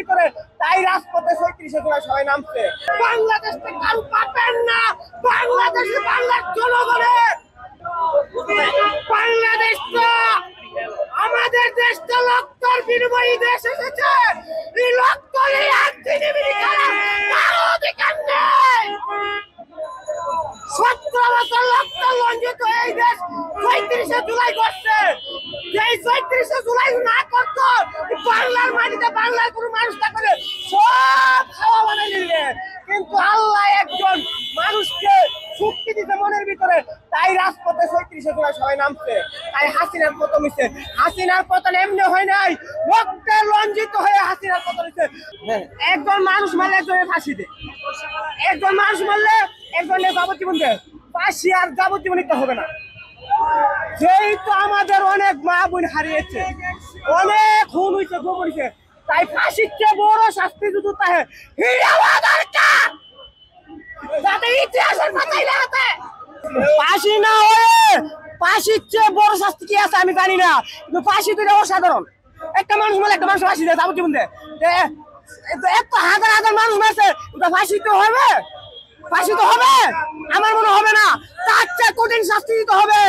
ভিতরে, তাই রাজপথে ৩৬ জুলাই সবাই নামছে। বাংলাদেশ থেকে কারো পাবেন না, বাংলাদেশে বাংলার জনগণের। বাংলাদেশটা আমাদের দেশটা রক্তের বিনিময়ে দেশ এসেছে, এই রক্ত নিয়ে আর বিনিময় করার কারো অধিকার নেই। ১৭ বছর রক্ত রঞ্জিত এই দেশ ৩৬ জুলাই করছে। এই ৩৬ জুলাই না করতো, বাংলার মাটিতে বাংলার কোনো মানুষ থাকলে সব খাওয়া বানাই নিলে। কিন্তু আল্লাহ একজন মানুষকে শক্তি দিতে মনের ভিতরে, তাই রাজপথে ৩৬ জুলাই সবাই নামছে। তাই হাসিনার পতন হয়েছে। হাসিনার পতন এমনি হয় নাই, রক্তে রঞ্জিত হয়ে হাসিনার পতন হয়েছে। একজন মানুষ মারলে একজনের ফাঁসি দেয়, একজন মানুষ মারলে একজনের যাবজ্জীবন দেয়। ফাঁসি আর যাবজ্জীবন দিতে হবে না। যেহেতু আমাদের অনেক মা বোন হারিয়েছে, অনেক খুন হয়েছে, গুম হয়েছে, তাই ফাঁসির চেয়ে বড় শাস্তি যদি তাহে দরকার, যাতে ইতিহাসের পাতায় লেখাতে। ফাঁসি না হয়ে ফাঁসির চেয়ে বড় শাস্তি কি আছে আমি জানি না, কিন্তু ফাঁসি তো অসাধারণ। একটা মানুষ মারলে একটা মানুষ ফাঁসি দেয়, যাবজ্জীবন দেয়। এত হাজার হাজার মানুষ মারছে, ফাঁসি তো হবে, ফাঁসি তো হবে? আমার মনে হবে না। তার চেয়ে কঠিন শাস্তি দিতে হবে,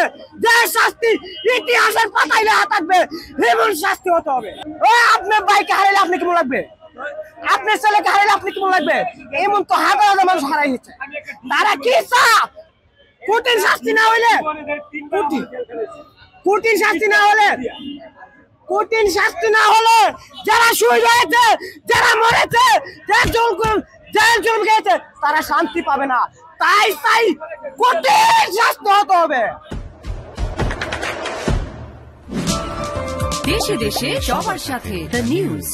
যে শাস্তি ইতিহাসের পাতায় লেখা থাকবে, এমন শাস্তি হতে হবে। আপনার ভাইকে হারাইলে আপনি কেমন লাগবে? আপনার ছেলেকে হারাইলে আপনি কেমন লাগবে? এমন তো হাজার হাজার মানুষ হারাইছে। তারা কি কঠিন শাস্তি না হইলে, কঠিন শাস্তি না হলে, কঠিন শাস্তি না হলে যারা শহীদ হয়েছে, যারা মরেছে, যারা জেল গেছে, তারা শান্তি পাবে না। তাই কঠিন শাস্তি হতে হবে। দেশে দেশে সবার সাথে দ্য নিউজ।